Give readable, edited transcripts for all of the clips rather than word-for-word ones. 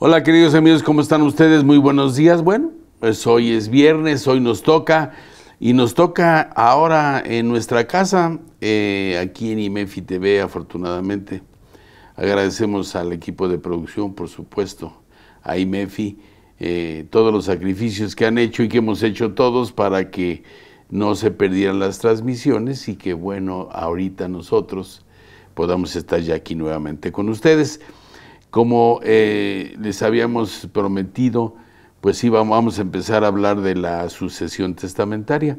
Hola queridos amigos, ¿cómo están ustedes? Muy buenos días. Bueno, pues hoy es viernes, hoy nos toca y nos toca ahora en nuestra casa, aquí en IMEFI TV, afortunadamente. Agradecemos al equipo de producción, por supuesto, a IMEFI, todos los sacrificios que han hecho y que hemos hecho todos para que no se perdieran las transmisiones y que, bueno, ahorita nosotros podamos estar ya aquí nuevamente con ustedes. Como les habíamos prometido, pues sí, vamos a empezar a hablar de la sucesión testamentaria.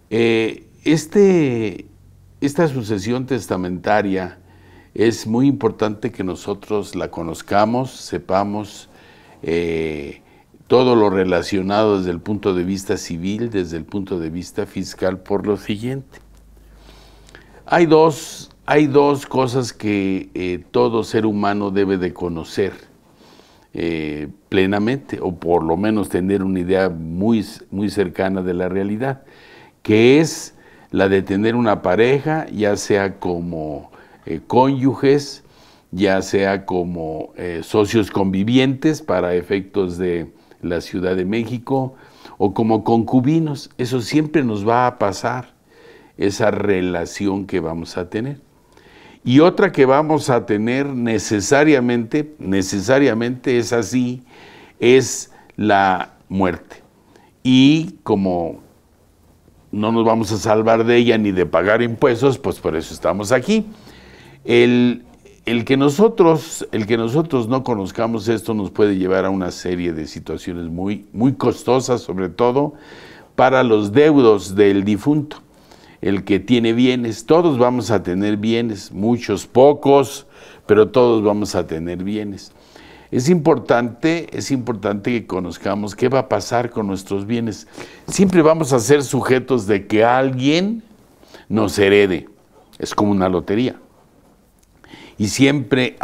Esta sucesión testamentaria es muy importante que nosotros la conozcamos, sepamos todo lo relacionado desde el punto de vista civil, desde el punto de vista fiscal, por lo siguiente. Hay dos cosas que todo ser humano debe de conocer plenamente, o por lo menos tener una idea muy cercana de la realidad, que es la de tener una pareja, ya sea como cónyuges, ya sea como socios convivientes para efectos de la Ciudad de México, o como concubinos. Eso siempre nos va a pasar, esa relación que vamos a tener. Y otra que vamos a tener necesariamente es así, es la muerte. Y como no nos vamos a salvar de ella ni de pagar impuestos, pues por eso estamos aquí. El que nosotros no conozcamos esto nos puede llevar a una serie de situaciones muy costosas, sobre todo para los deudos del difunto. El que tiene bienes, todos vamos a tener bienes, muchos, pocos, pero todos vamos a tener bienes. Es importante que conozcamos qué va a pasar con nuestros bienes. Siempre vamos a ser sujetos de que alguien nos herede. Es como una lotería. Y siempre,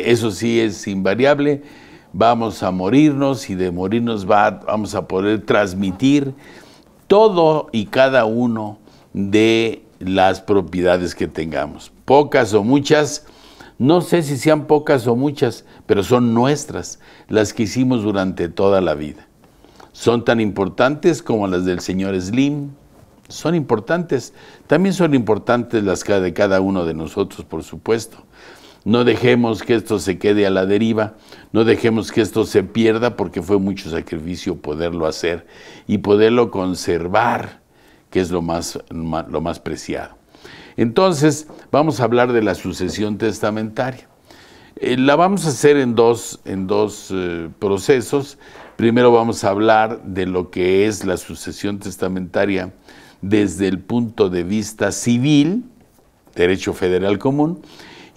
eso sí es invariable, vamos a morirnos y de morirnos vamos a poder transmitir todo y cada uno de las propiedades que tengamos. Pocas o muchas, no sé si sean pocas o muchas, pero son nuestras, las que hicimos durante toda la vida. Son tan importantes como las del señor Slim, son importantes. También son importantes las de cada uno de nosotros, por supuesto. No dejemos que esto se quede a la deriva, no dejemos que esto se pierda, porque fue mucho sacrificio poderlo hacer y poderlo conservar, que es lo más preciado. Entonces, vamos a hablar de la sucesión testamentaria. La vamos a hacer en dos procesos. Primero vamos a hablar de lo que es la sucesión testamentaria desde el punto de vista civil, derecho federal común,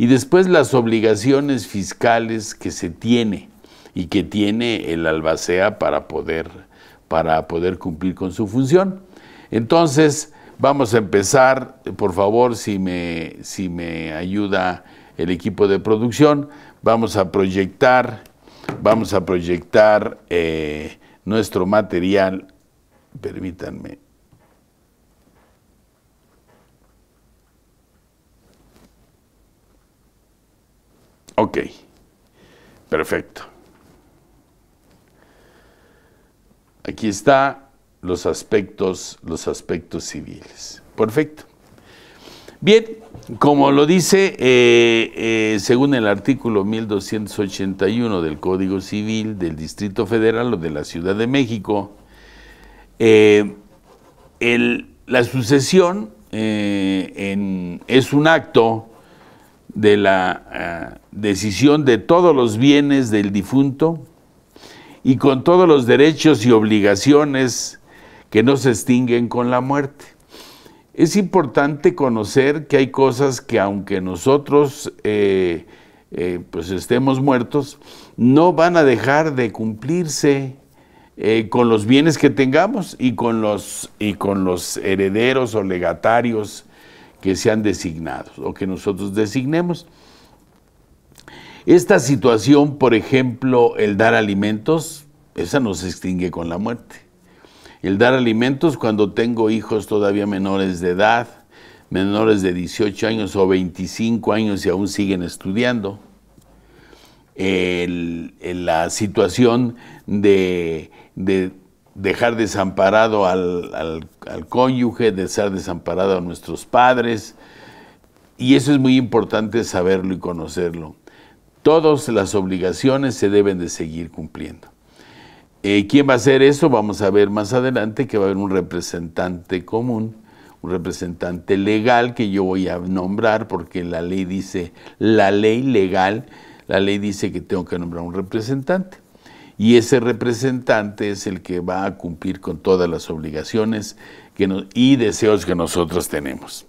y después las obligaciones fiscales que se tiene y que tiene el albacea para poder cumplir con su función. Entonces, vamos a empezar, por favor, si me ayuda el equipo de producción, vamos a proyectar nuestro material. Permítanme. Ok, perfecto. Aquí está los aspectos civiles. Perfecto. Bien, como lo dice, según el artículo 1281 del Código Civil del Distrito Federal o de la Ciudad de México, la sucesión es un acto de la decisión de todos los bienes del difunto y con todos los derechos y obligaciones que no se extinguen con la muerte. Es importante conocer que hay cosas que, aunque nosotros pues estemos muertos, no van a dejar de cumplirse con los bienes que tengamos y con los herederos o legatarios que sean designados o que nosotros designemos. Esta situación, por ejemplo, el dar alimentos, esa no se extingue con la muerte. El dar alimentos cuando tengo hijos todavía menores de edad, menores de 18 años o 25 años y aún siguen estudiando. la situación de dejar desamparado al cónyuge, de dejar desamparado a nuestros padres, y eso es muy importante saberlo y conocerlo. Todas las obligaciones se deben de seguir cumpliendo. ¿Quién va a hacer eso? Vamos a ver más adelante que va a haber un representante común, un representante legal que yo voy a nombrar, porque la ley dice, la ley legal, la ley dice que tengo que nombrar un representante. Y ese representante es el que va a cumplir con todas las obligaciones y deseos que nosotros tenemos.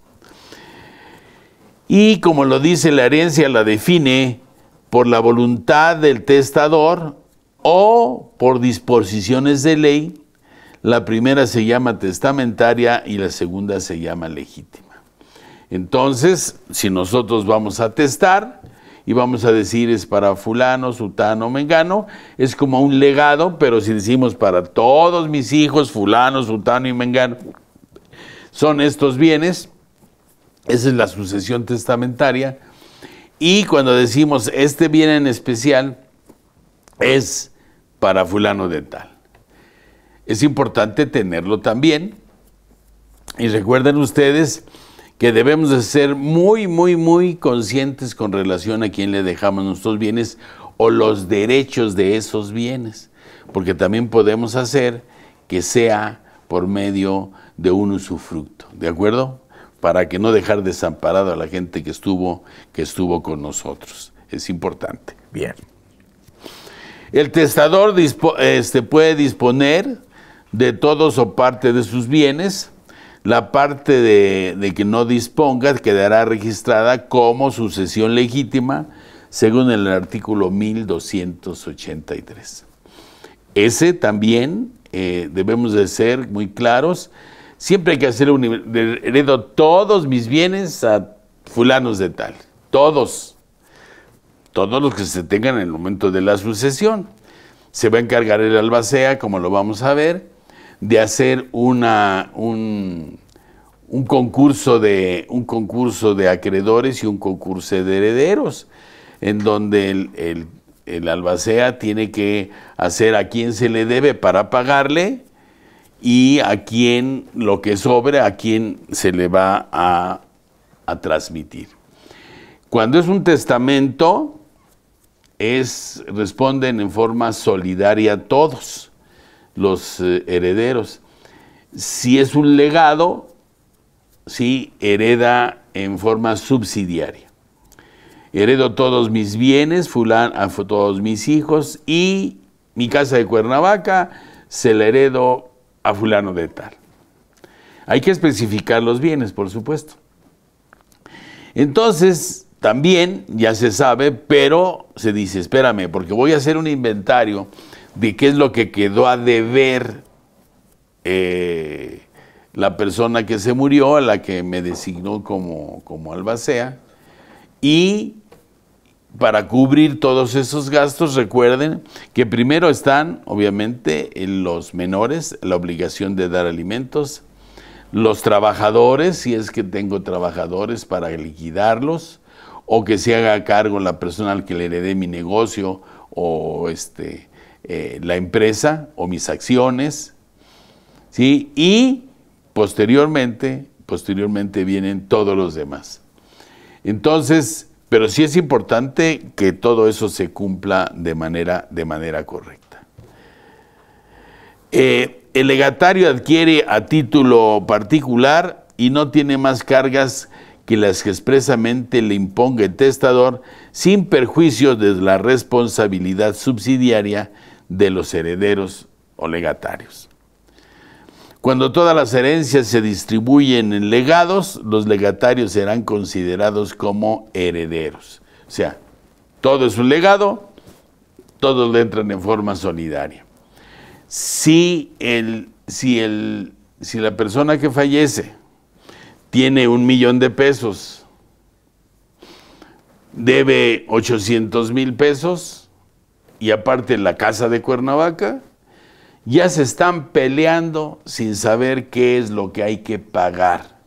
Y como lo dice la herencia, la define por la voluntad del testador o por disposiciones de ley. La primera se llama testamentaria y la segunda se llama legítima. Entonces, si nosotros vamos a testar y vamos a decir es para fulano, sutano, mengano, es como un legado, pero si decimos para todos mis hijos, fulano, sutano y mengano, son estos bienes, esa es la sucesión testamentaria. Y cuando decimos este bien en especial es para fulano de tal. Es importante tenerlo también. Y recuerden ustedes que debemos de ser muy, muy, muy conscientes con relación a quién le dejamos nuestros bienes o los derechos de esos bienes. Porque también podemos hacer que sea por medio de un usufructo. ¿De acuerdo? Para que no dejar desamparado a la gente que estuvo con nosotros. Es importante. Bien. El testador puede disponer de todos o parte de sus bienes. La parte de que no disponga quedará registrada como sucesión legítima, según el artículo 1283. Ese también debemos de ser muy claros. Siempre hay que hacer heredo todos mis bienes a fulanos de tal. Todos los que se tengan en el momento de la sucesión. Se va a encargar el albacea, como lo vamos a ver, de hacer un concurso de acreedores y un concurso de herederos, en donde el albacea tiene que hacer a quién se le debe para pagarle y a quién lo que sobre, a quién se le va a transmitir. Cuando es un testamento, responden en forma solidaria todos los herederos. Si es un legado, sí, hereda en forma subsidiaria. Heredo todos mis bienes, a todos mis hijos, y mi casa de Cuernavaca se la heredo a fulano de tal. Hay que especificar los bienes, por supuesto. Entonces, también ya se sabe, pero se dice, espérame, porque voy a hacer un inventario de qué es lo que quedó a deber la persona que se murió, a la que me designó como albacea, y para cubrir todos esos gastos, recuerden que primero están, obviamente, en los menores, la obligación de dar alimentos, los trabajadores, si es que tengo trabajadores para liquidarlos, o que se haga cargo la persona al que le heredé mi negocio, o la empresa, o mis acciones, ¿sí? Y posteriormente vienen todos los demás. Entonces, pero sí es importante que todo eso se cumpla de manera correcta. El legatario adquiere a título particular y no tiene más cargas que las que expresamente le imponga el testador, sin perjuicio de la responsabilidad subsidiaria de los herederos o legatarios. Cuando todas las herencias se distribuyen en legados, los legatarios serán considerados como herederos. O sea, todo es un legado, todos le entran en forma solidaria. Si la persona que fallece tiene 1,000,000 de pesos, debe 800,000 pesos, y aparte la casa de Cuernavaca, ya se están peleando sin saber qué es lo que hay que pagar.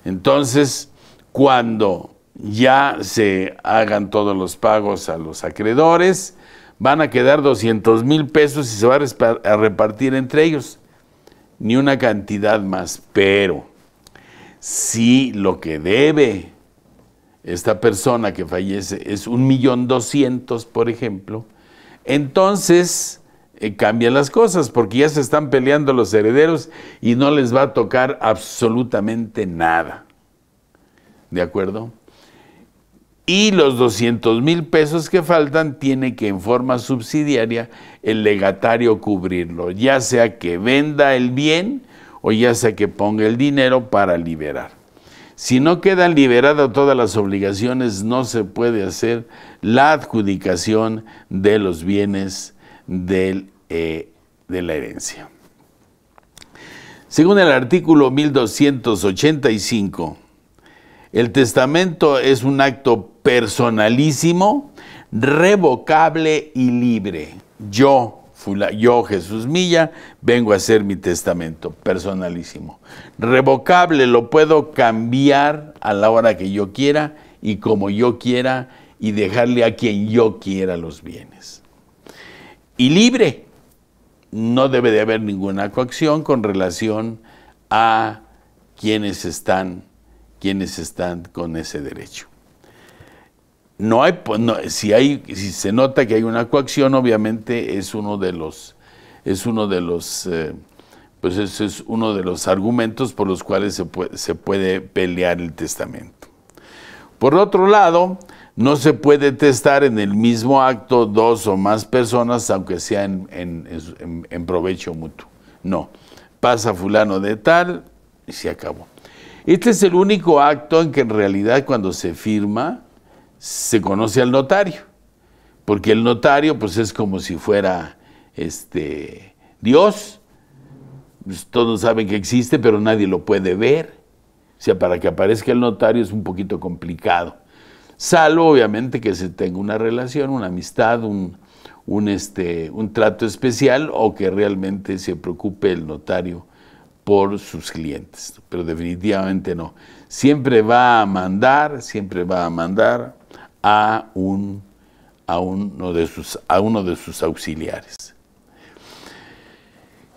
Entonces, cuando ya se hagan todos los pagos a los acreedores, van a quedar 200,000 pesos y se va a repartir entre ellos, ni una cantidad más. Pero si lo que debe esta persona que fallece es 1,200,000, por ejemplo, entonces cambian las cosas, porque ya se están peleando los herederos y no les va a tocar absolutamente nada. ¿De acuerdo? Y los 200,000 pesos que faltan tiene que en forma subsidiaria el legatario cubrirlo, ya sea que venda el bien o ya sea que ponga el dinero para liberar. Si no quedan liberadas todas las obligaciones, no se puede hacer la adjudicación de los bienes de la herencia. Según el artículo 1285, el testamento es un acto personalísimo, revocable y libre. Yo, Jesús Milla, vengo a hacer mi testamento personalísimo. Revocable, lo puedo cambiar a la hora que yo quiera y como yo quiera y dejarle a quien yo quiera los bienes. Y libre, no debe de haber ninguna coacción con relación a quienes están con ese derecho. Si se nota que hay una coacción, obviamente es uno de los argumentos por los cuales se puede pelear el testamento. Por otro lado, no se puede testar en el mismo acto 2 o más personas, aunque sea en provecho mutuo. No, pasa fulano de tal y se acabó. Este es el único acto en que en realidad cuando se firma se conoce al notario, porque el notario pues es como si fuera Dios. Pues, todos saben que existe, pero nadie lo puede ver. O sea, para que aparezca el notario es un poquito complicado, salvo obviamente que se tenga una relación, una amistad, un trato especial, o que realmente se preocupe el notario por sus clientes, pero definitivamente no. Siempre va a mandar a uno de sus auxiliares.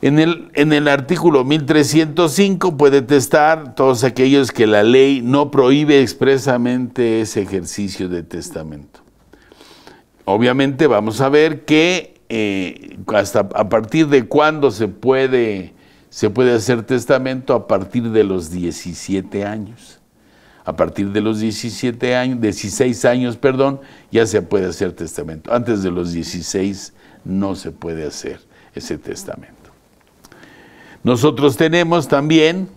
En el artículo 1305 puede testar todos aquellos que la ley no prohíbe expresamente ese ejercicio de testamento. Obviamente vamos a ver que hasta a partir de cuándo se puede hacer testamento, a partir de los 17 años. A partir de los 16 años, ya se puede hacer testamento. Antes de los 16 no se puede hacer ese testamento. Nosotros tenemos también,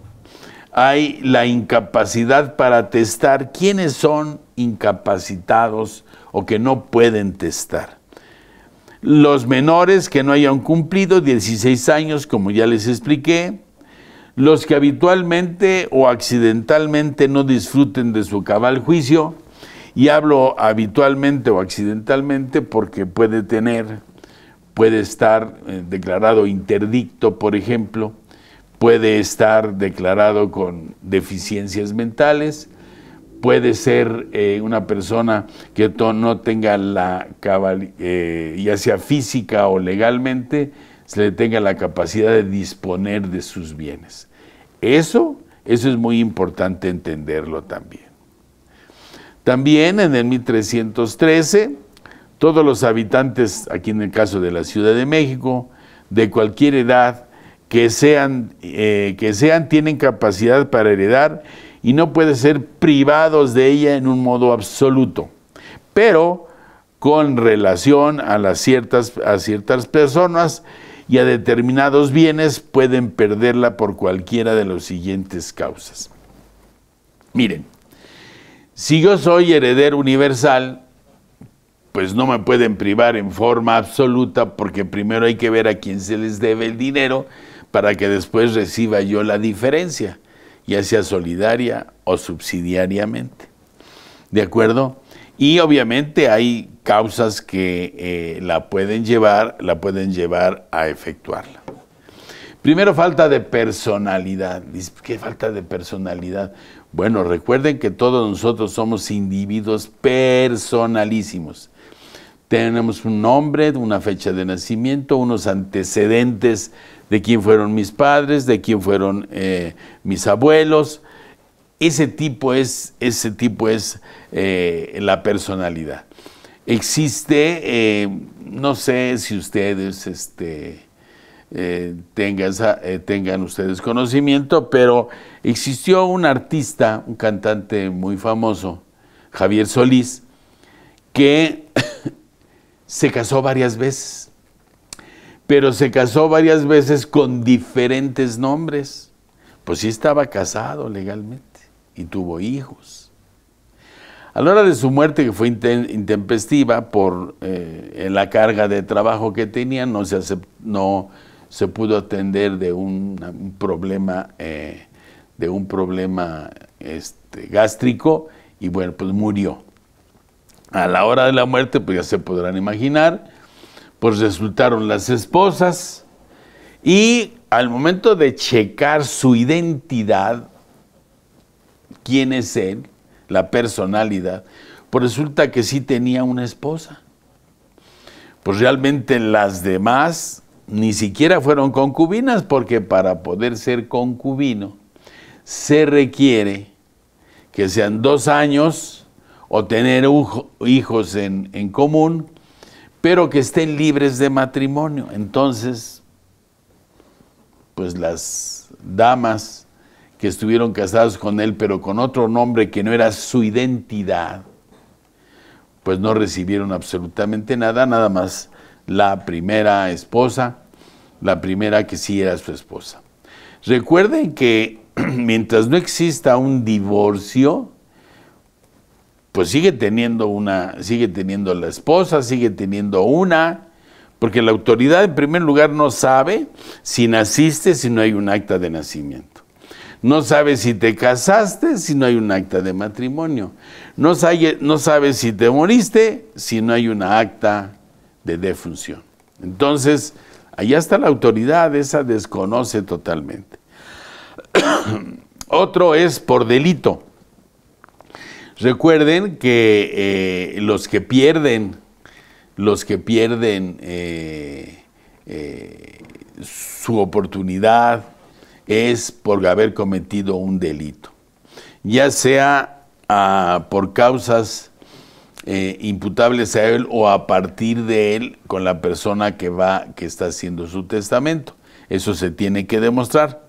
hay la incapacidad para testar. ¿Quiénes son incapacitados o que no pueden testar? Los menores que no hayan cumplido 16 años, como ya les expliqué. Los que habitualmente o accidentalmente no disfruten de su cabal juicio. Y hablo habitualmente o accidentalmente porque puede estar declarado interdicto, por ejemplo, puede estar declarado con deficiencias mentales, puede ser una persona que no tenga la ya sea física o legalmente, se le tenga la capacidad de disponer de sus bienes. Eso es muy importante entenderlo también. También en el 1313, todos los habitantes, aquí en el caso de la Ciudad de México, de cualquier edad, que sean tienen capacidad para heredar y no pueden ser privados de ella en un modo absoluto, pero con relación a ciertas personas y a determinados bienes pueden perderla por cualquiera de las siguientes causas. Miren, si yo soy heredero universal, pues no me pueden privar en forma absoluta, porque primero hay que ver a quién se les debe el dinero para que después reciba yo la diferencia, ya sea solidaria o subsidiariamente. ¿De acuerdo? Y obviamente hay causas que la pueden llevar a efectuarla. Primero, falta de personalidad. ¿Qué falta de personalidad? Bueno, recuerden que todos nosotros somos individuos personalísimos. Tenemos un nombre, una fecha de nacimiento, unos antecedentes de quién fueron mis padres, de quién fueron mis abuelos. Ese tipo es la personalidad. Existe, no sé si ustedes tengan ustedes conocimiento, pero existió un artista, un cantante muy famoso, Javier Solís, que se casó varias veces, pero se casó varias veces con diferentes nombres. Pues sí estaba casado legalmente y tuvo hijos. A la hora de su muerte, que fue intempestiva por la carga de trabajo que tenía, no se pudo atender de un problema gástrico, y bueno, pues murió. A la hora de la muerte, pues ya se podrán imaginar, pues resultaron las esposas, y al momento de checar su identidad, quién es él, la personalidad, pues resulta que sí tenía una esposa. Pues realmente las demás ni siquiera fueron concubinas, porque para poder ser concubino se requiere que sean 2 años o tener hijos en común, pero que estén libres de matrimonio. Entonces, pues las damas que estuvieron casadas con él, pero con otro nombre que no era su identidad, pues no recibieron absolutamente nada, nada más la primera esposa, la primera que sí era su esposa. Recuerden que mientras no exista un divorcio, pues sigue teniendo la esposa, sigue teniendo una, porque la autoridad en primer lugar no sabe si naciste si no hay un acta de nacimiento. No sabe si te casaste si no hay un acta de matrimonio. No sabe si te moriste si no hay una acta de defunción. Entonces, allá está la autoridad, esa desconoce totalmente. Otro es por delito. Recuerden que los que pierden su oportunidad es por haber cometido un delito, ya sea por causas imputables a él o a partir de él con la persona que está haciendo su testamento. Eso se tiene que demostrar.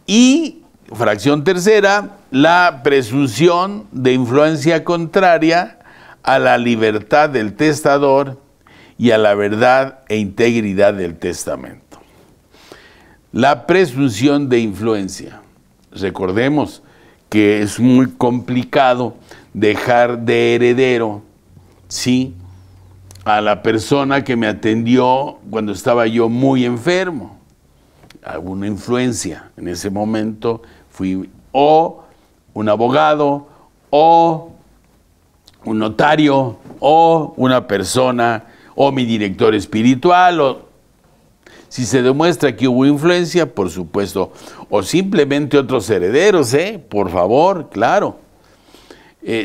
Y fracción tercera, la presunción de influencia contraria a la libertad del testador y a la verdad e integridad del testamento. La presunción de influencia. Recordemos que es muy complicado dejar de heredero, ¿sí?, a la persona que me atendió cuando estaba yo muy enfermo. Alguna influencia. En ese momento fui o un abogado, o un notario, o una persona, o mi director espiritual, si se demuestra que hubo influencia, por supuesto, o simplemente otros herederos, por favor, claro.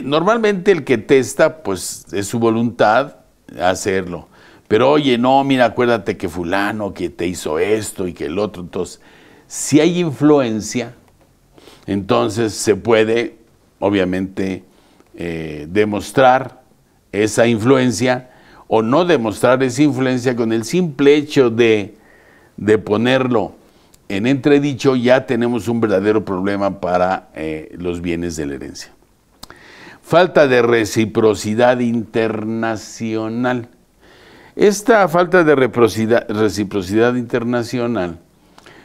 Normalmente el que testa, pues es su voluntad hacerlo. Pero oye, no, mira, acuérdate que fulano, que te hizo esto y que el otro. Entonces, si hay influencia, entonces se puede, obviamente, demostrar esa influencia o no demostrar esa influencia con el simple hecho de ponerlo en entredicho. Ya tenemos un verdadero problema para los bienes de la herencia. Falta de reciprocidad internacional. Esta falta de reciprocidad internacional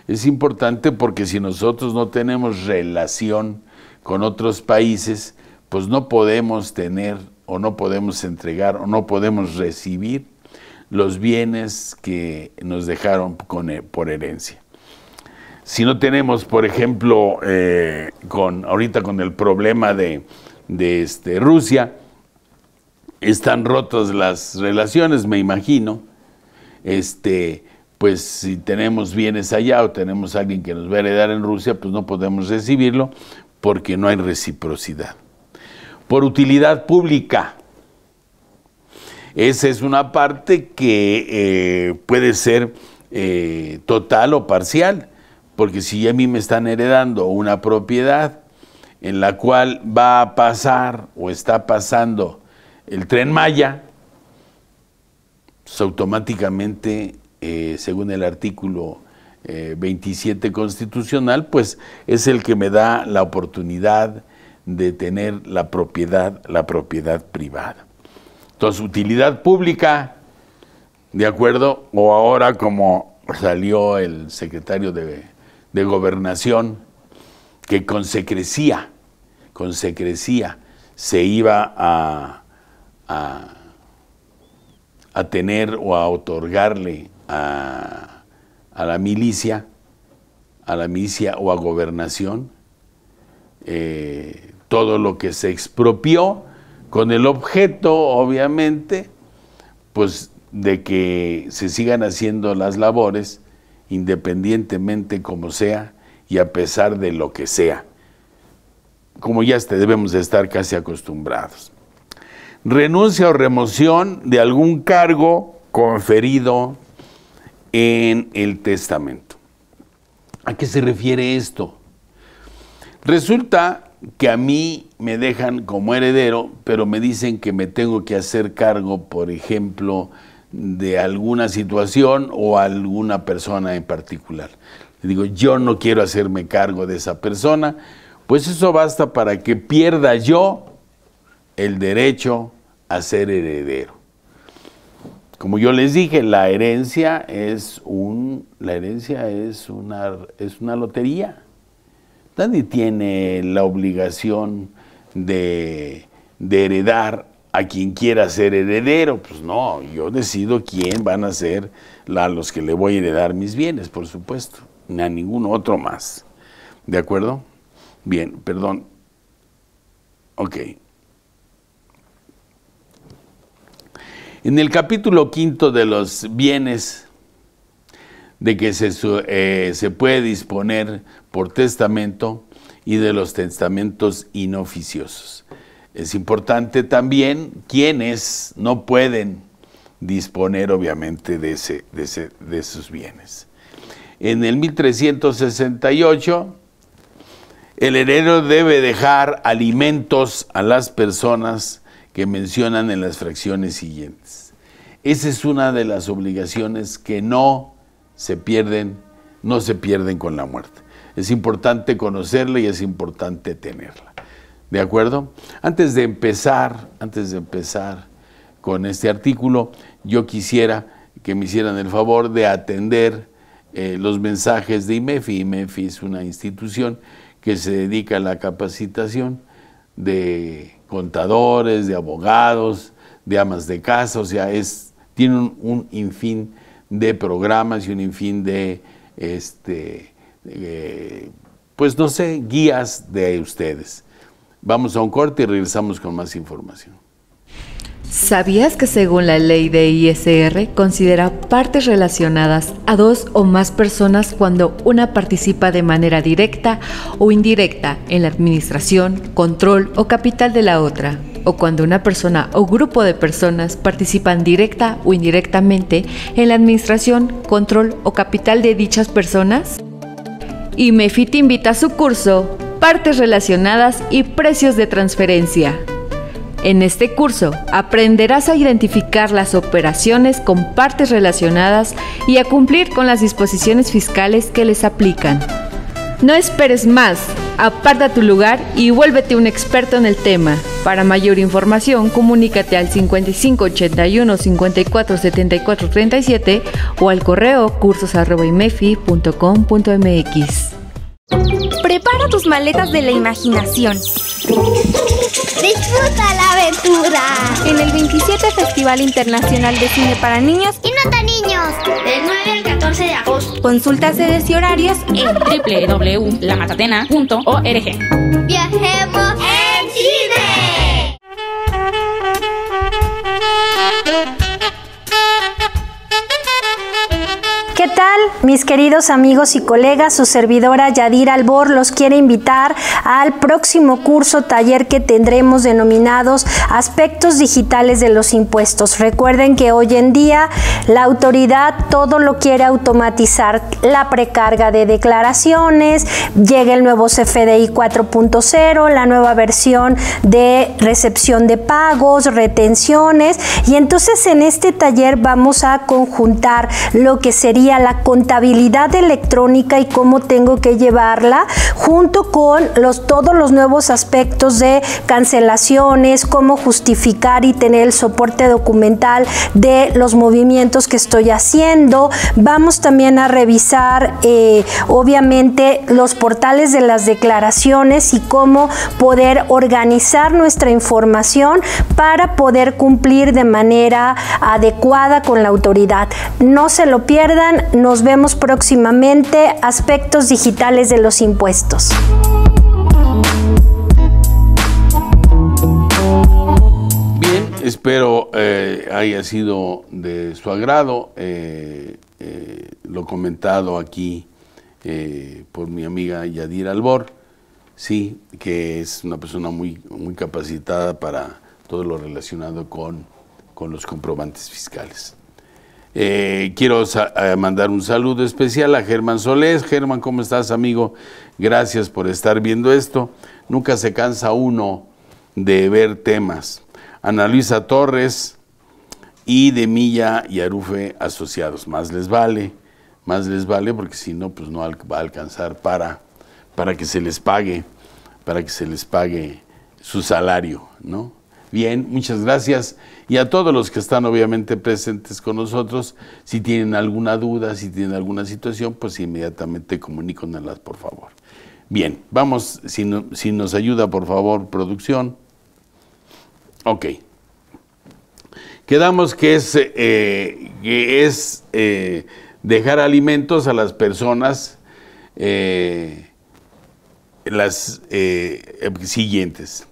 es importante porque si nosotros no tenemos relación con otros países, pues no podemos tener o no podemos entregar o no podemos recibir los bienes que nos dejaron por herencia. Si no tenemos, por ejemplo, ahorita con el problema de Rusia, están rotas las relaciones, me imagino, pues si tenemos bienes allá o tenemos a alguien que nos va a heredar en Rusia, pues no podemos recibirlo porque no hay reciprocidad. Por utilidad pública. Esa es una parte que puede ser total o parcial, porque si a mí me están heredando una propiedad en la cual va a pasar o está pasando el Tren Maya, pues automáticamente, según el artículo 27 constitucional, pues es el que me da la oportunidad de tener la propiedad privada. Entonces, utilidad pública, de acuerdo, o ahora como salió el secretario de Gobernación, que con secrecía se iba a tener o a otorgarle a la milicia o a Gobernación todo lo que se expropió, con el objeto, obviamente, pues de que se sigan haciendo las labores independientemente como sea y a pesar de lo que sea, como ya debemos de estar casi acostumbrados. Renuncia o remoción de algún cargo conferido en el testamento. ¿A qué se refiere esto? Resulta que a mí me dejan como heredero, pero me dicen que me tengo que hacer cargo, por ejemplo, de alguna situación o alguna persona en particular. Le digo, yo no quiero hacerme cargo de esa persona, pues eso basta para que pierda yo el derecho a ser heredero. Como yo les dije, la herencia es una lotería. Nadie tiene la obligación de heredar a quien quiera ser heredero. Pues no, yo decido quién van a ser los que le voy a heredar mis bienes, por supuesto, ni a ningún otro más. ¿De acuerdo? Bien, perdón. Ok. En el capítulo 5 de los bienes de que se puede disponer por testamento y de los testamentos inoficiosos. Es importante también quienes no pueden disponer obviamente de esos bienes. En el 1368, el heredero debe dejar alimentos a las personas que mencionan en las fracciones siguientes. Esa es una de las obligaciones que no se pierden con la muerte. Es importante conocerla y es importante tenerla. ¿De acuerdo? Antes de empezar con este artículo, yo quisiera que me hicieran el favor de atender los mensajes de IMEFI. IMEFI es una institución que se dedica a la capacitación de contadores, de abogados, de amas de casa, o sea, tiene un infín de programas y un infín de, pues no sé, guías de ustedes. Vamos a un corte y regresamos con más información. ¿Sabías que según la ley de ISR considera partes relacionadas a dos o más personas cuando una participa de manera directa o indirecta en la administración, control o capital de la otra? O cuando una persona o grupo de personas participan directa o indirectamente en la administración, control o capital de dichas personas? IMEFI te invita a su curso Partes Relacionadas y Precios de Transferencia. En este curso aprenderás a identificar las operaciones con partes relacionadas y a cumplir con las disposiciones fiscales que les aplican. No esperes más, aparta tu lugar y vuélvete un experto en el tema. Para mayor información, comunícate al 55 81 54 74 37 o al correo cursos@imefi.com.mx. Prepara tus maletas de la imaginación. ¡Disfruta la aventura! En el 27 Festival Internacional de Cine para Niños y no tan niños, del 9 al 14 de agosto. Consulta sedes y horarios en www.lamatatena.org. ¡Viajemos en cine! ¿Qué tal? Mis queridos amigos y colegas, su servidora Yadira Albor los quiere invitar al próximo curso taller que tendremos denominados Aspectos Digitales de los Impuestos. Recuerden que hoy en día la autoridad todo lo quiere automatizar, la precarga de declaraciones, llega el nuevo CFDI 4.0, la nueva versión de recepción de pagos, retenciones, y entonces en este taller vamos a conjuntar lo que sería la contabilidad electrónica y cómo tengo que llevarla, junto con todos los nuevos aspectos de cancelaciones, cómo justificar y tener el soporte documental de los movimientos que estoy haciendo. Vamos también a revisar obviamente los portales de las declaraciones y cómo poder organizar nuestra información para poder cumplir de manera adecuada con la autoridad. No se lo pierdan, nos vemos próximamente. Aspectos digitales de los impuestos. Bien, espero haya sido de su agrado lo comentado aquí por mi amiga Yadira Albor, sí, que es una persona muy capacitada para todo lo relacionado con los comprobantes fiscales. Quiero mandar un saludo especial a Germán Solés. Germán, ¿cómo estás, amigo? Gracias por estar viendo esto. Nunca se cansa uno de ver temas. Ana Luisa Torres y de Milla y Arufe Asociados. Más les vale, porque si no, pues no va a alcanzar para que se les pague, su salario, ¿no? Bien, muchas gracias. Y a todos los que están obviamente presentes con nosotros, si tienen alguna duda, si tienen alguna situación, pues inmediatamente comuníquenlas, por favor. Bien, vamos, si nos ayuda, por favor, producción. Ok. Quedamos que es dejar alimentos a las personas siguientes.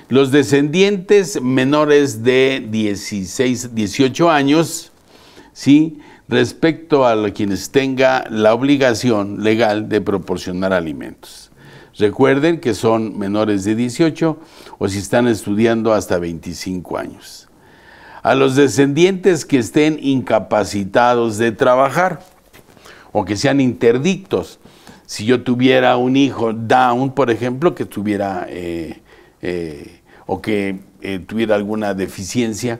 Los descendientes menores de 18 años, ¿sí?, respecto a quienes tenga la obligación legal de proporcionar alimentos. Recuerden que son menores de 18 o si están estudiando hasta 25 años. A los descendientes que estén incapacitados de trabajar o que sean interdictos. Si yo tuviera un hijo Down, por ejemplo, que tuviera tuviera alguna deficiencia,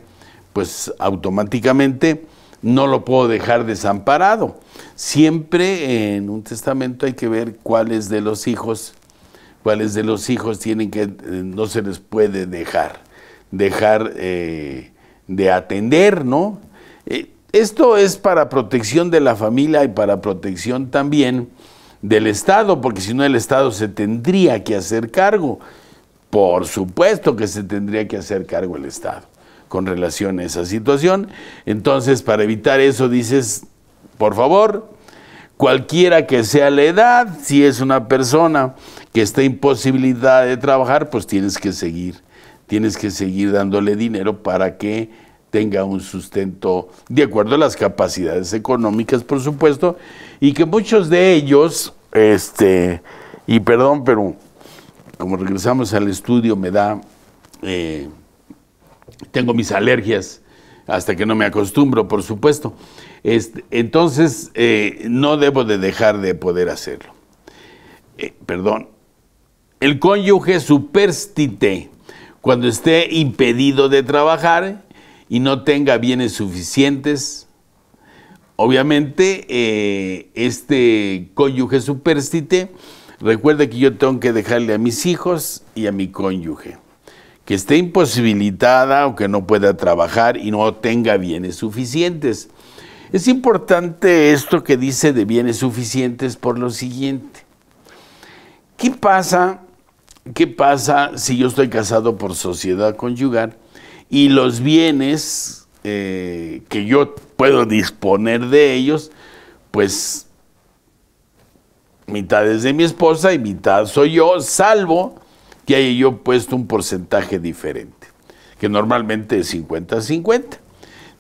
pues automáticamente no lo puedo dejar desamparado. Siempre en un testamento hay que ver cuáles de los hijos tienen que, no se les puede dejar de atender, ¿no? Esto es para protección de la familia y para protección también del Estado, porque si no el Estado se tendría que hacer cargo. Por supuesto que se tendría que hacer cargo el Estado con relación a esa situación. Entonces, para evitar eso, dices, por favor, cualquiera que sea la edad, si es una persona que está imposibilitada de trabajar, pues tienes que seguir dándole dinero para que tenga un sustento de acuerdo a las capacidades económicas, por supuesto, y que muchos de ellos, y perdón, pero como regresamos al estudio me da, tengo mis alergias hasta que no me acostumbro, por supuesto, entonces no debo de dejar de poder hacerlo. El cónyuge superstite, cuando esté impedido de trabajar y no tenga bienes suficientes, obviamente este cónyuge superstite, recuerda que yo tengo que dejarle a mis hijos y a mi cónyuge, que esté imposibilitada o que no pueda trabajar y no tenga bienes suficientes. Es importante esto que dice de bienes suficientes por lo siguiente. ¿Qué pasa si yo estoy casado por sociedad conyugal y los bienes que yo puedo disponer de ellos, pues mitad es de mi esposa y mitad soy yo, salvo que haya yo puesto un porcentaje diferente, que normalmente es 50-50.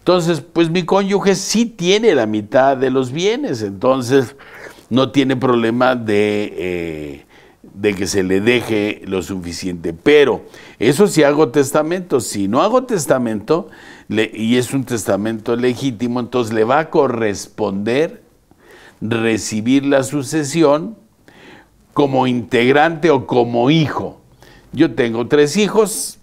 Entonces, pues mi cónyuge sí tiene la mitad de los bienes, entonces no tiene problema de que se le deje lo suficiente. Pero eso si hago testamento. Si no hago testamento y es un testamento legítimo, entonces le va a corresponder recibir la sucesión como integrante o como hijo. Yo tengo 3 hijos,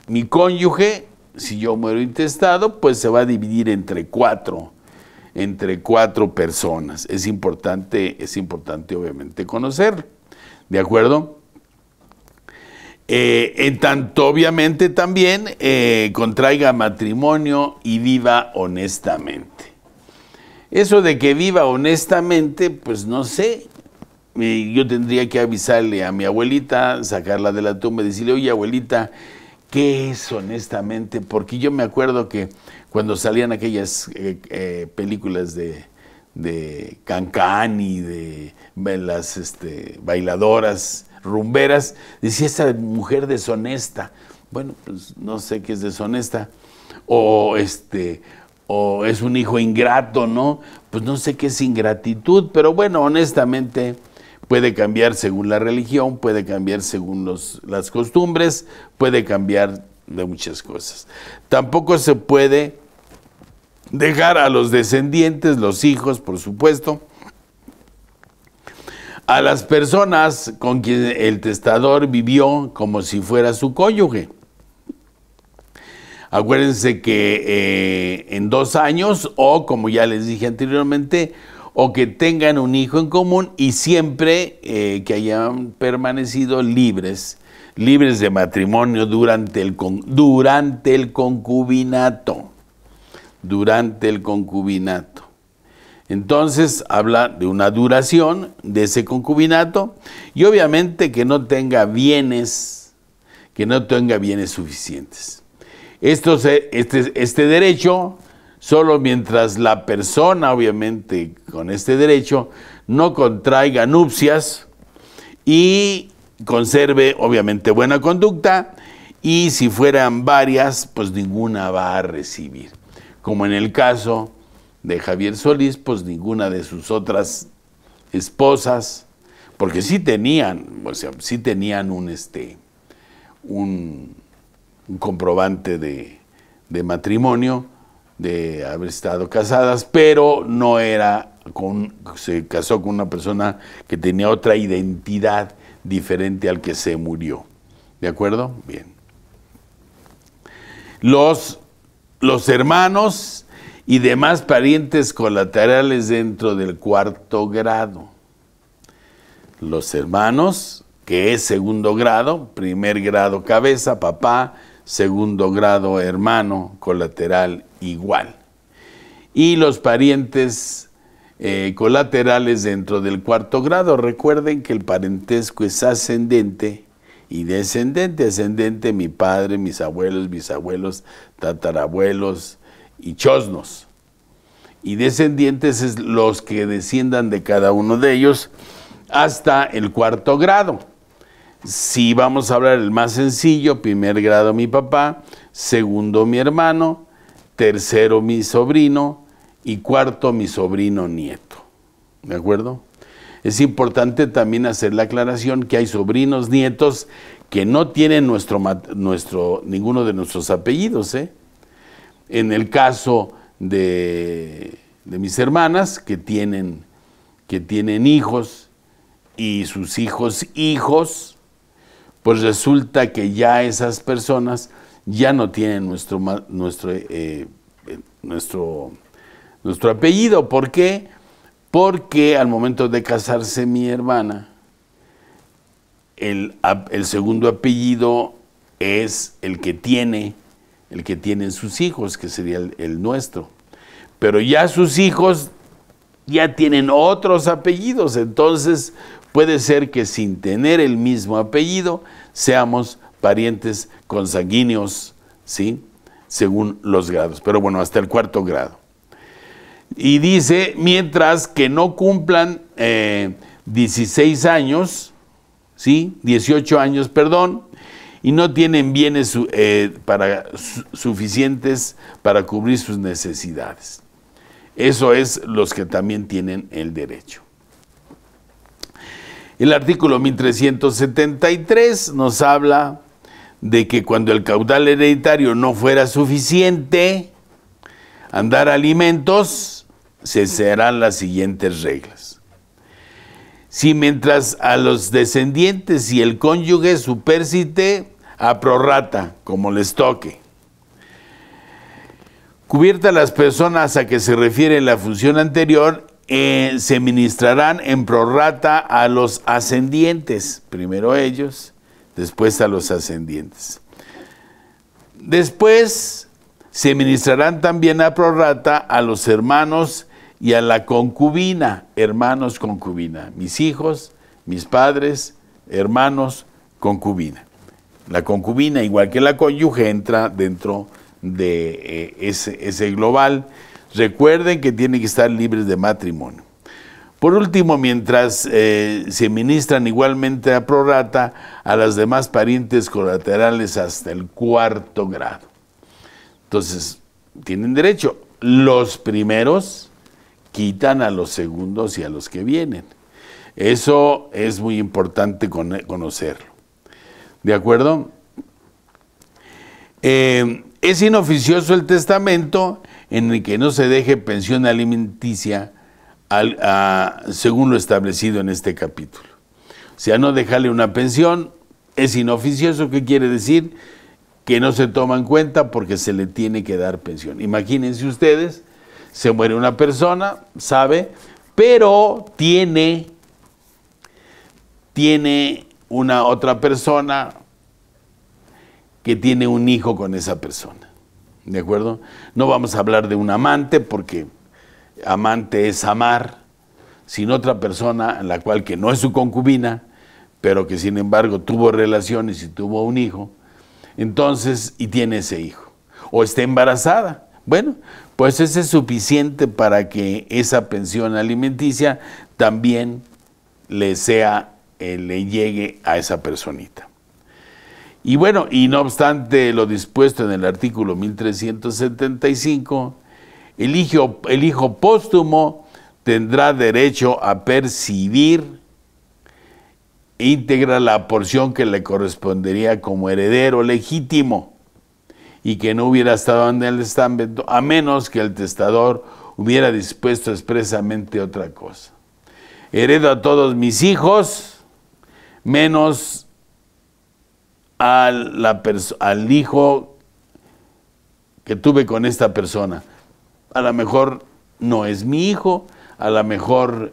mi cónyuge, si yo muero intestado, pues se va a dividir entre 4 personas. Es importante obviamente conocerlo, ¿de acuerdo? En tanto, obviamente, también contraiga matrimonio y viva honestamente. Eso de que viva honestamente, pues no sé. Yo tendría que avisarle a mi abuelita, sacarla de la tumba y decirle, oye, abuelita, ¿qué es honestamente? Porque yo me acuerdo que cuando salían aquellas películas de Cancán y de las bailadoras rumberas, decía, esa mujer deshonesta. Bueno, pues no sé qué es deshonesta. O es un hijo ingrato, ¿no? Pues no sé qué es ingratitud, pero bueno, honestamente puede cambiar según la religión, puede cambiar según las costumbres, puede cambiar de muchas cosas. Tampoco se puede dejar a los descendientes, los hijos, por supuesto, a las personas con quien el testador vivió como si fuera su cónyuge. Acuérdense que en 2 años, o como ya les dije anteriormente, o que tengan un hijo en común y siempre que hayan permanecido libres de matrimonio durante el concubinato. Entonces habla de una duración de ese concubinato y obviamente que no tenga bienes suficientes. Este derecho solo mientras la persona, obviamente, con este derecho, no contraiga nupcias y conserve, obviamente, buena conducta, y si fueran varias, pues ninguna va a recibir. Como en el caso de Javier Solís, pues ninguna de sus otras esposas, porque sí tenían un comprobante de matrimonio, de haber estado casadas, pero se casó con una persona que tenía otra identidad diferente al que se murió. ¿De acuerdo? Bien. Los hermanos y demás parientes colaterales dentro del 4º grado. Los hermanos, que es 2º grado, 1er grado cabeza, papá, 2º grado hermano, colateral igual. Y los parientes colaterales dentro del 4º grado, recuerden que el parentesco es ascendente y descendente. Ascendente, mi padre, mis abuelos, bisabuelos, tatarabuelos y chosnos. Y descendientes es los que desciendan de cada uno de ellos hasta el 4º grado. Si vamos a hablar el más sencillo, 1er grado mi papá, 2º mi hermano, 3º mi sobrino y 4º mi sobrino nieto. ¿De acuerdo? Es importante también hacer la aclaración que hay sobrinos nietos que no tienen ninguno de nuestros apellidos. En el caso de mis hermanas que tienen hijos y sus hijos, pues resulta que ya esas personas ya no tienen nuestro apellido. ¿Por qué? Porque al momento de casarse mi hermana, el segundo apellido es el que tienen sus hijos, que sería el nuestro. Pero ya sus hijos ya tienen otros apellidos, entonces puede ser que sin tener el mismo apellido seamos parientes consanguíneos, ¿sí? Según los grados, pero bueno, hasta el 4º grado. Y dice, mientras que no cumplan 16 años, ¿sí? 18 años, perdón, y no tienen bienes suficientes para cubrir sus necesidades. Eso es los que también tienen el derecho. El artículo 1373 nos habla de que cuando el caudal hereditario no fuera suficiente a dar alimentos, se serán las siguientes reglas. Si mientras a los descendientes y el cónyuge supérsite a prorrata, como les toque, cubiertas las personas a que se refiere la función anterior, se ministrarán en prorrata a los ascendientes, primero ellos, después a los ascendientes. Después se ministrarán también a prorrata a los hermanos y a la concubina, hermanos, concubina, mis hijos, mis padres, hermanos, concubina. La concubina, igual que la cónyuge, entra dentro de ese global. Recuerden que tienen que estar libres de matrimonio. Por último, mientras se ministran igualmente a prorrata a las demás parientes colaterales hasta el 4º grado. Entonces, tienen derecho. Los primeros quitan a los segundos y a los que vienen. Eso es muy importante conocerlo. ¿De acuerdo? Es inoficioso el testamento en el que no se deje pensión alimenticia según lo establecido en este capítulo. O sea, no dejarle una pensión es inoficioso. ¿Qué quiere decir? Que no se toma en cuenta porque se le tiene que dar pensión. Imagínense ustedes, se muere una persona, sabe, pero tiene una otra persona que tiene un hijo con esa persona. ¿De acuerdo? No vamos a hablar de un amante porque amante es amar, sin otra persona en la cual que no es su concubina, pero que sin embargo tuvo relaciones y tuvo un hijo, entonces, y tiene ese hijo, o está embarazada. Bueno, pues ese es suficiente para que esa pensión alimenticia también le llegue a esa personita. Y bueno, y no obstante lo dispuesto en el artículo 1375, el hijo póstumo tendrá derecho a percibir íntegra la porción que le correspondería como heredero legítimo y que no hubiera estado en el testamento, a menos que el testador hubiera dispuesto expresamente otra cosa. Heredo a todos mis hijos, menos al hijo que tuve con esta persona. A lo mejor no es mi hijo, a lo mejor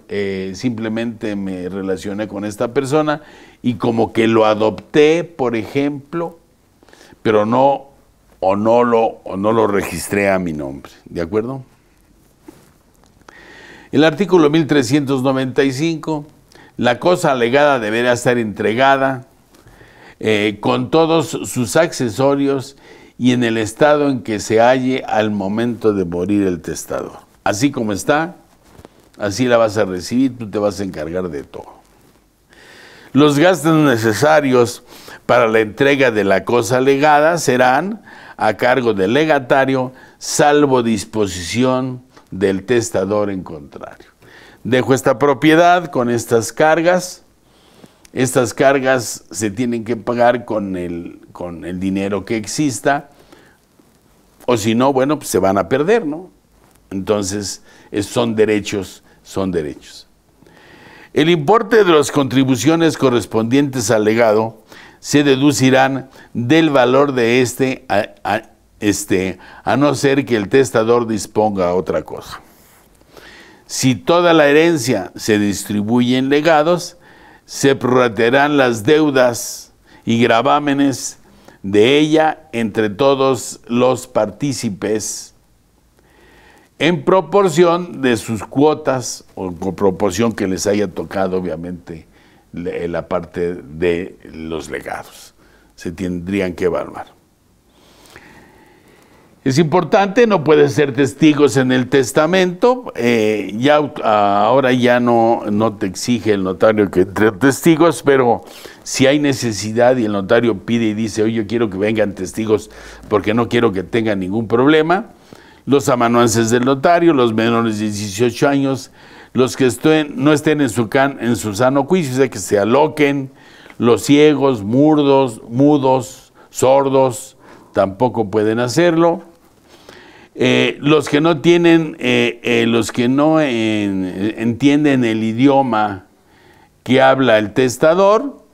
simplemente me relacioné con esta persona y como que lo adopté, por ejemplo, pero no lo registré a mi nombre. ¿De acuerdo? El artículo 1395, la cosa alegada deberá estar entregada con todos sus accesorios y en el estado en que se halle al momento de morir el testador. Así como está, así la vas a recibir, tú te vas a encargar de todo. Los gastos necesarios para la entrega de la cosa legada serán a cargo del legatario, salvo disposición del testador en contrario. Dejo esta propiedad con estas cargas. Estas cargas se tienen que pagar con el dinero que exista, o si no, bueno, pues se van a perder, ¿no? Entonces, son derechos, son derechos. El importe de las contribuciones correspondientes al legado se deducirán del valor de a no ser que el testador disponga otra cosa. Si toda la herencia se distribuye en legados, se prorratearán las deudas y gravámenes de ella entre todos los partícipes en proporción de sus cuotas o por proporción que les haya tocado, obviamente, la parte de los legados. Se tendrían que evaluar. Es importante, no pueden ser testigos en el testamento, ahora ya no te exige el notario que entre testigos, pero si hay necesidad y el notario pide y dice, oye, yo quiero que vengan testigos porque no quiero que tengan ningún problema, los amanuenses del notario, los menores de 18 años, los que no estén en su sano juicio, o sea, que se aloquen, los ciegos, mudos, sordos, tampoco pueden hacerlo. Los que no tienen, entienden el idioma que habla el testador,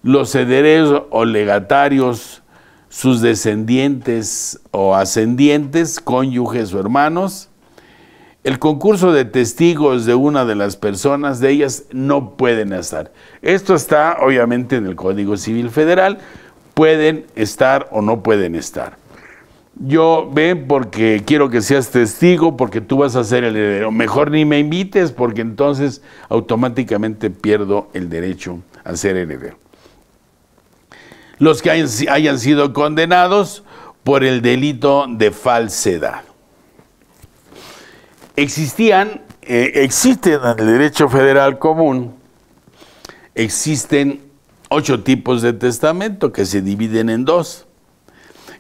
los herederos o legatarios, sus descendientes o ascendientes, cónyuges o hermanos. El concurso de testigos de una de las personas de ellas no pueden estar. Esto está obviamente en el Código Civil Federal, pueden estar o no pueden estar. Yo ven porque quiero que seas testigo, porque tú vas a ser el heredero. Mejor ni me invites, porque entonces automáticamente pierdo el derecho a ser heredero. Los que hayan sido condenados por el delito de falsedad. Existen en el derecho federal común, existen 8 tipos de testamento que se dividen en 2.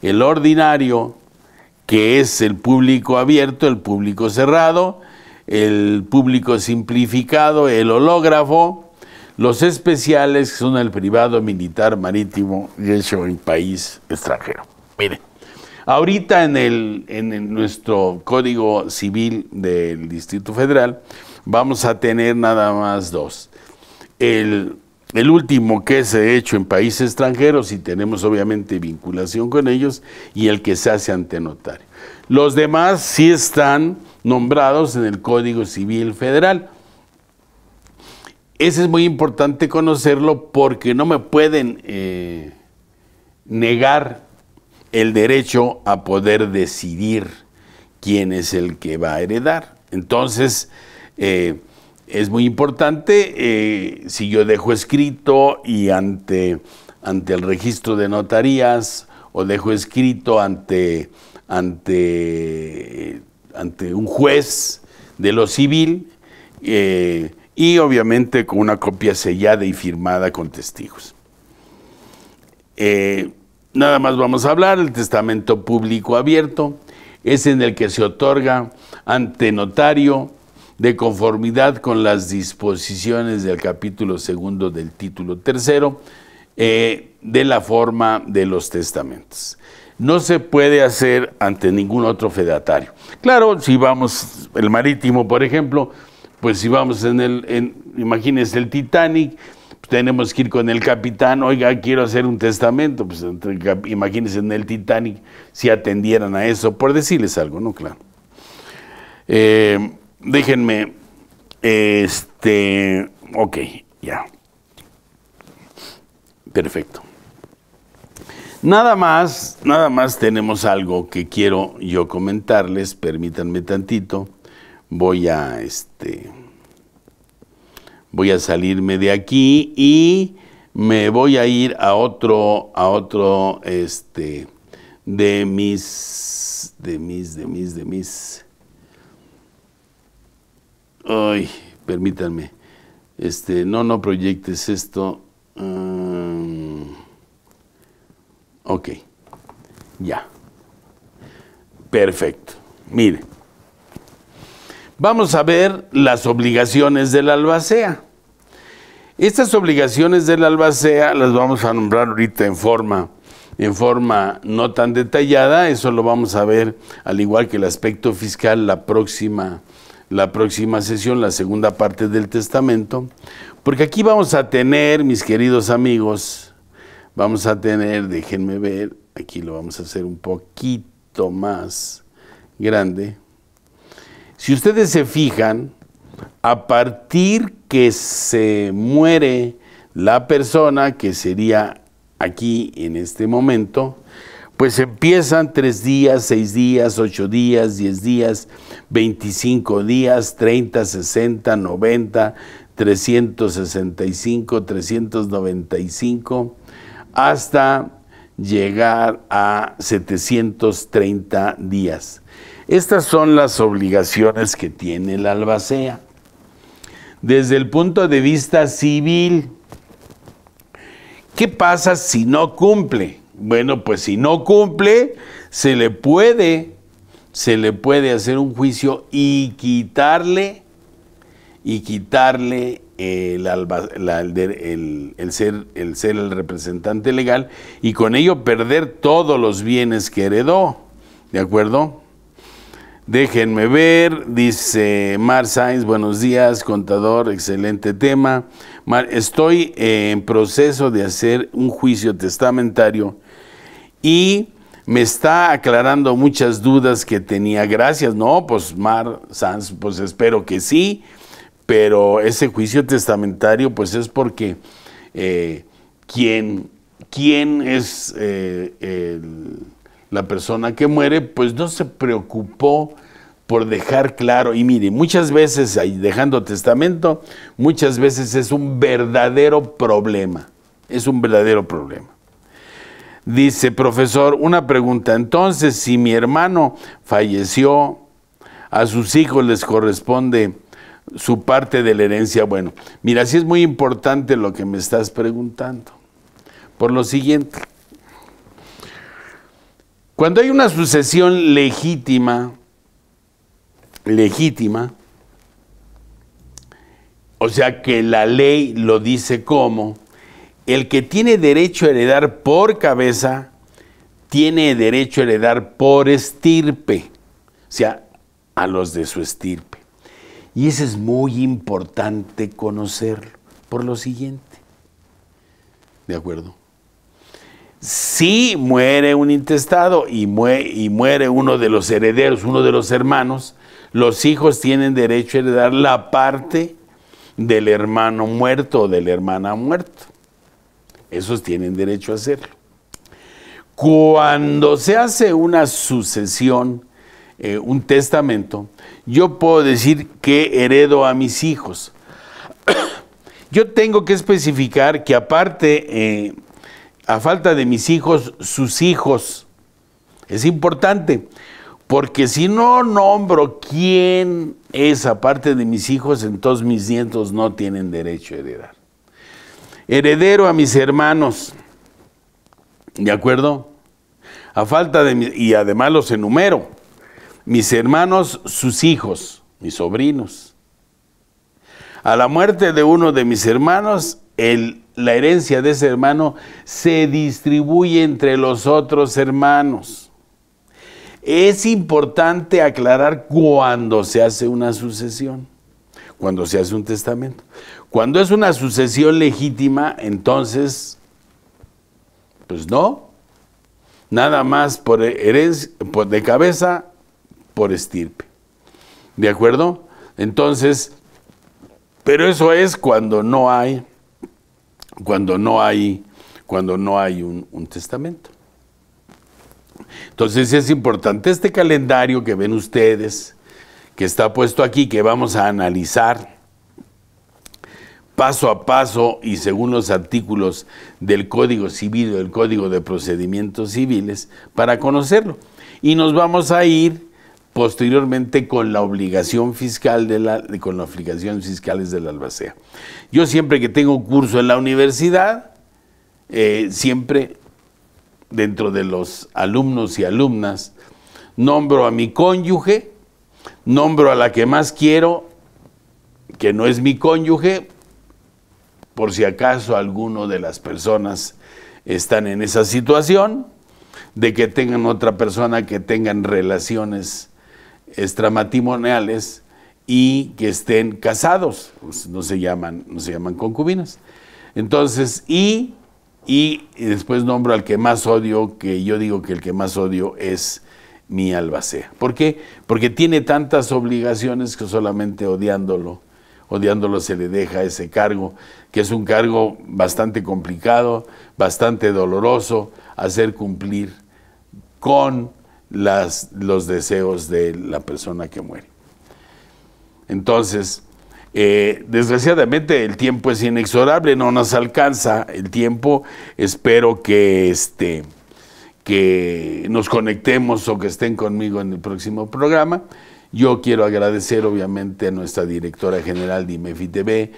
El ordinario, que es el público abierto, el público cerrado, el público simplificado, el hológrafo, los especiales, que son el privado, militar, marítimo y hecho en país extranjero. Miren, ahorita en nuestro Código Civil del Distrito Federal vamos a tener nada más 2. El último que se ha hecho en países extranjeros y tenemos obviamente vinculación con ellos, y el que se hace ante notario. Los demás sí están nombrados en el Código Civil Federal. Ese es muy importante conocerlo porque no me pueden negar el derecho a poder decidir quién es el que va a heredar. Entonces, es muy importante, si yo dejo escrito y ante el registro de notarías, o dejo escrito ante un juez de lo civil, y obviamente con una copia sellada y firmada con testigos. Nada más vamos a hablar del testamento público abierto, es en el que se otorga ante notario, de conformidad con las disposiciones del capítulo 2 del título 3 de la forma de los testamentos. No se puede hacer ante ningún otro fedatario. Claro, si vamos, el marítimo, por ejemplo, pues si vamos imagínense el Titanic, tenemos que ir con el capitán, oiga, quiero hacer un testamento, pues imagínense en el Titanic si atendieran a eso, por decirles algo, ¿no? Claro. Déjenme, ok, ya. Perfecto. Nada más tenemos algo que quiero yo comentarles, permítanme tantito. Voy a salirme de aquí y me voy a ir a otro de mis ay, permítanme, no proyectes esto. Ok, ya, perfecto. Mire, vamos a ver las obligaciones del albacea. Estas obligaciones del albacea las vamos a nombrar ahorita en forma no tan detallada. Eso lo vamos a ver, al igual que el aspecto fiscal, la próxima sesión, la segunda parte del testamento, porque aquí vamos a tener, mis queridos amigos, déjenme ver, aquí lo vamos a hacer un poquito más grande. Si ustedes se fijan, a partir que se muere la persona, que sería aquí en este momento, pues empiezan 3 días, 6 días, 8 días, 10 días, 25 días, 30, 60, 90, 365, 395, hasta llegar a 730 días. Estas son las obligaciones que tiene el albacea. Desde el punto de vista civil, ¿qué pasa si no cumple? Bueno, pues si no cumple, se le puede hacer un juicio y quitarle el ser el representante legal, y con ello perder todos los bienes que heredó. ¿De acuerdo? Déjenme ver, dice Mar Sainz, buenos días, contador, excelente tema. Mar, estoy en proceso de hacer un juicio testamentario y me está aclarando muchas dudas que tenía. Gracias. No, pues Mar Sainz, pues espero que sí, pero ese juicio testamentario pues es porque ¿quién es la persona que muere? Pues no se preocupó por dejar claro. Y mire, muchas veces, dejando testamento, muchas veces es un verdadero problema. Es un verdadero problema. Dice, profesor, una pregunta. Entonces, si mi hermano falleció, a sus hijos les corresponde su parte de la herencia. Bueno, mira, sí es muy importante lo que me estás preguntando. Por lo siguiente. Cuando hay una sucesión legítima, o sea que la ley lo dice como, el que tiene derecho a heredar por cabeza, tiene derecho a heredar por estirpe, o sea, a los de su estirpe. Y eso es muy importante conocerlo, por lo siguiente. ¿De acuerdo? Si muere un intestado y muere uno de los herederos, uno de los hermanos, los hijos tienen derecho a heredar la parte del hermano muerto o de la hermana muerta. Esos tienen derecho a hacerlo. Cuando se hace una sucesión, un testamento, yo puedo decir que heredo a mis hijos. Yo tengo que especificar que aparte, a falta de mis hijos, sus hijos. Es importante, porque si no nombro quién es aparte de mis hijos, entonces mis nietos no tienen derecho a heredar. Heredero a mis hermanos, ¿de acuerdo? A falta de y además los enumero. Mis hermanos, sus hijos, mis sobrinos. A la muerte de uno de mis hermanos, la herencia de ese hermano se distribuye entre los otros hermanos. Es importante aclarar cuando se hace una sucesión, cuando se hace un testamento. Cuando es una sucesión legítima, entonces, pues no, nada más por herencia, de cabeza, por estirpe. ¿De acuerdo? Entonces, pero eso es cuando no hay un testamento. Entonces es importante este calendario que ven ustedes, que está puesto aquí, que vamos a analizar paso a paso y según los artículos del Código Civil o del Código de Procedimientos Civiles, para conocerlo. Y nos vamos a ir posteriormente con la obligación fiscal con las obligaciones fiscales del albacea. Yo siempre que tengo curso en la universidad, siempre dentro de los alumnos y alumnas, nombro a mi cónyuge, nombro a la que más quiero, que no es mi cónyuge, por si acaso alguno de las personas están en esa situación, de que tengan otra persona, que tengan relaciones extramatrimoniales y que estén casados, pues no se llaman concubinas. Entonces, y después nombro al que más odio, que yo digo que el que más odio es mi albacea. ¿Por qué? Porque tiene tantas obligaciones que solamente odiándolo se le deja ese cargo, que es un cargo bastante complicado, bastante doloroso, hacer cumplir con los deseos de la persona que muere. Entonces, desgraciadamente el tiempo es inexorable, no nos alcanza el tiempo. Espero que que nos conectemos o que estén conmigo en el próximo programa. Yo quiero agradecer obviamente a nuestra directora general de IMEFI TV,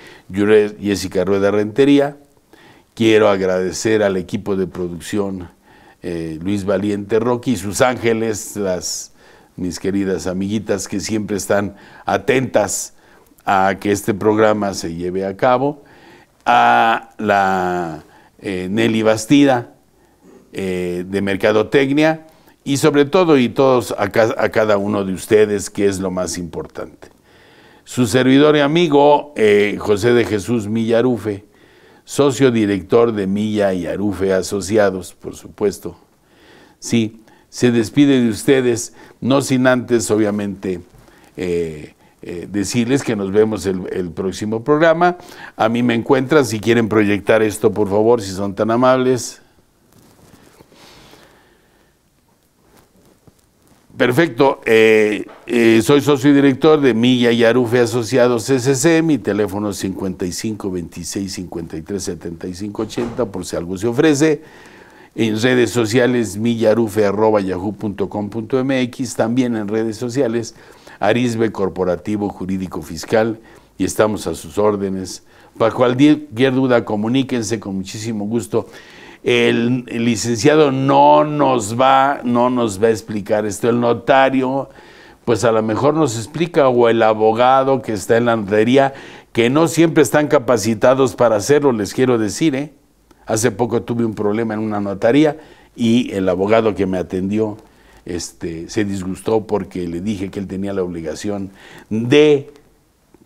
Jessica Rueda Rentería. Quiero agradecer al equipo de producción, Luis Valiente Rocky y sus ángeles, mis queridas amiguitas que siempre están atentas a que este programa se lleve a cabo, a la Nelly Bastida de Mercadotecnia, y sobre todo y todos a cada uno de ustedes, que es lo más importante. Su servidor y amigo José de Jesús Milla Arufe, socio director de Milla y Arufe Asociados, por supuesto. Sí, se despide de ustedes, no sin antes, obviamente, decirles que nos vemos el próximo programa. A mí me encuentran, si quieren proyectar esto, por favor, si son tan amables. Perfecto, soy socio y director de Milla y Arufe Asociados SC, mi teléfono es 55 26 53 75 80, por si algo se ofrece. En redes sociales, millarufe@yahoo.com.mx, también en redes sociales, Arisbe Corporativo Jurídico Fiscal, y estamos a sus órdenes. Para cualquier duda, comuníquense con muchísimo gusto. El licenciado no nos va a explicar esto, el notario, pues a lo mejor nos explica, o el abogado que está en la notaría, que no siempre están capacitados para hacerlo, les quiero decir, Hace poco tuve un problema en una notaría y el abogado que me atendió se disgustó porque le dije que él tenía la obligación de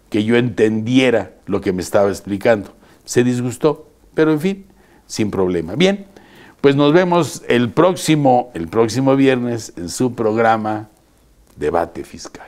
que yo entendiera lo que me estaba explicando. Se disgustó, pero en fin, sin problema. Bien, pues nos vemos el próximo viernes en su programa Debate Fiscal.